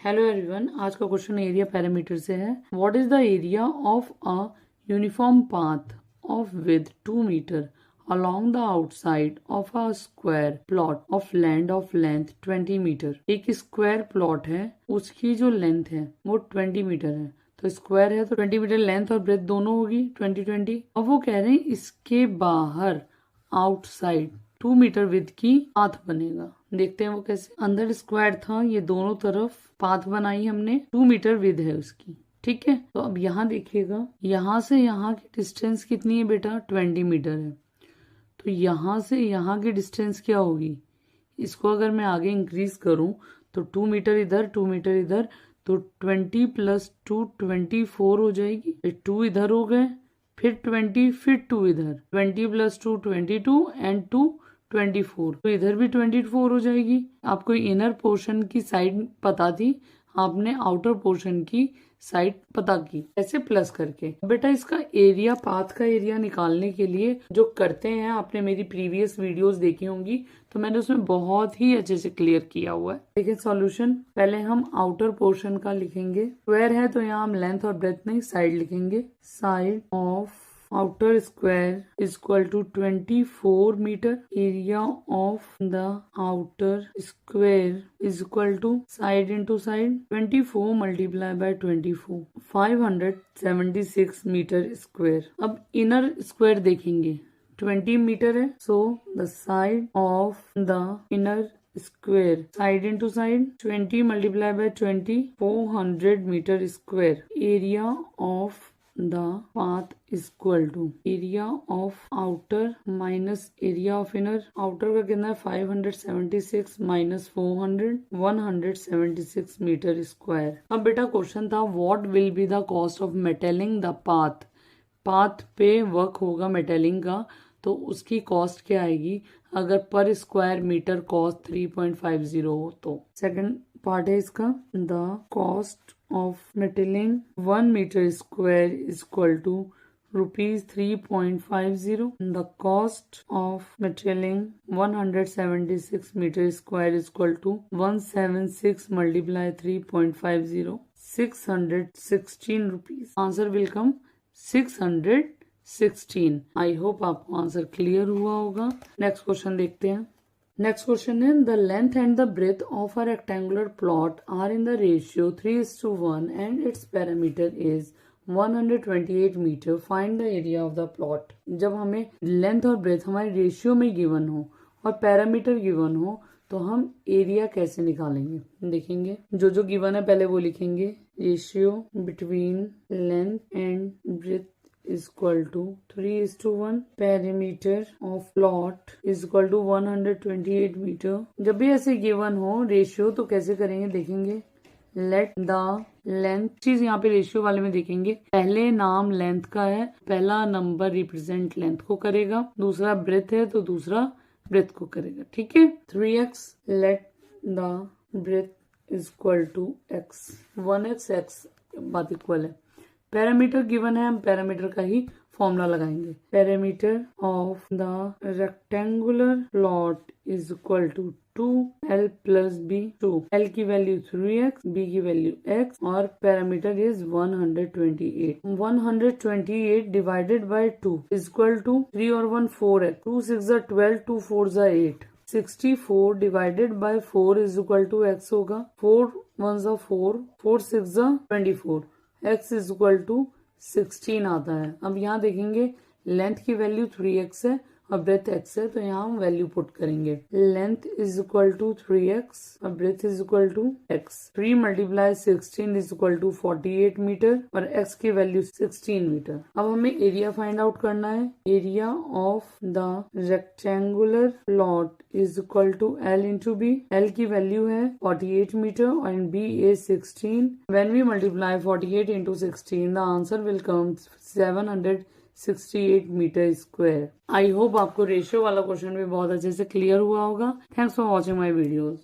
Hello everyone, आज का question area parameter से है। What is the area of a uniform path of with 2 metre along the outside of a square plot of land of length 20 metre. एक square plot है, उसकी जो length है वो 20 मीटर है। तो स्क्वायर है तो 20 मीटर लेंथ और ब्रेथ दोनों होगी 20-20। अब वो कह रहे हैं इसके बाहर आउटसाइड 2 मीटर विथ की पाथ बनेगा। देखते हैं वो कैसे। अंदर स्क्वायर था, ये दोनों तरफ पाथ बनाई हमने, 2 मीटर विथ है उसकी। ठीक है, तो अब यहाँ देखिएगा, यहाँ से यहाँ की डिस्टेंस कितनी है बेटा? 20 मीटर है। तो यहाँ से यहाँ की डिस्टेंस क्या होगी? इसको अगर मैं आगे इंक्रीज करूं तो 2 मीटर इधर 2 मीटर इधर, तो 20 + 2 24 हो जाएगी। 2 इधर हो गए, फिर 20, फिर 2 इधर, 20 + 2 22 एंड 2 24। तो इधर भी 24 हो जाएगी। आपको इनर पोर्शन की साइड पता थी, आपने आउटर पोर्शन की साइड पता की, ऐसे प्लस करके। बेटा इसका एरिया, पाथ का एरिया निकालने के लिए जो करते हैं, आपने मेरी प्रीवियस वीडियोस देखी होंगी, तो मैंने उसमें बहुत ही अच्छे से क्लियर किया हुआ है। देखिए सॉल्यूशन, पहले हम आउटर पोर्शन का लिखेंगे। स्क्वायर है तो यहाँ हम लेंथ और ब्रेथ नहीं, साइड लिखेंगे। Side of outer square is equal to 24 meter. Area of the outer square is equal to side into side 24 multiplied by 24, 576 meter square. अब inner square देखेंगे, 20 मीटर है, so the side of the inner square, side into side 20 multiplied by 20, 400 meter square. Area of the path is equal to area of outer minus area of inner। outer का कितना है? 576 minus 400, 176 metre square. अब बेटा question था what will be the cost of metalling the path. Path पे work होगा metalling का, तो उसकी कॉस्ट क्या आएगी अगर पर स्क्वायर मीटर कॉस्ट 3.50 हो तो। सेकंड पार्ट है इसका, the cost of metalling 1 meter square is equal to rupees 3.50. The cost of metalling 176 meter square is equal to 176 multiply 3.50, 616 rupees. Answer will come 616। I hope आपको answer clear हुआ होगा। Next question देखते हैं। Next question है, the length and the breadth of a rectangular plot are in the ratio 3:1 and its parameter is 128 metre. Find the area of the plot. जब हमें length और breath हमारे ratio में given हो और पैरामीटर गिवन हो, तो हम एरिया कैसे निकालेंगे देखेंगे। जो जो गिवन है पहले वो लिखेंगे। Ratio between length and breadth is equal to 3:1, perimeter of plot is equal to 128 metre. जब भी ऐसे गिवन हो रेशियो तो कैसे करेंगे देखेंगे। लेट द लेंथ, चीज यहाँ पे रेशियो वाले में देखेंगे। पहले नाम लेंथ का है, पहला नंबर रिप्रेजेंट लेंथ को करेगा, दूसरा ब्रेथ है तो दूसरा ब्रेथ को करेगा। ठीक है, 3x let the breadth is equal to x, 1x x बात इक्वल है। पैरामीटर गिवन है, हम पैरामीटर का ही फॉर्मूला लगाएंगे। Parameter of the rectangular plot is equal to 2l + b। 2l की वैल्यू 3x, b की वैल्यू x और parameter is 128। 128 divided by 2 is equal to 3 और 1 4x, 2 6 12, 2 4 8। 64 divided by 4 is equal to x होगा, 4 1 4, 4 6 24, x is equal to 16 आता है। अब यहाँ देखेंगे लेंथ की वैल्यू 3x है और ब्रेथ x है, तो यहाँ हम वैल्यू पुट करेंगे। Length is equal to 3x और breadth is equal to x। 3 × 16 is equal to 48 metre और x की वैल्यू 16 मीटर। अब हमें एरिया फाइंड आउट करना है। Area of the rectangular plot is equal to L × B। L की value है 48 metre और B is 16। When we multiply 48 into 16, the answer will come 768 metre square. I hope आपको ratio वाला question भी बहुत अच्छे से क्लियर हुआ होगा। Thanks for watching my videos.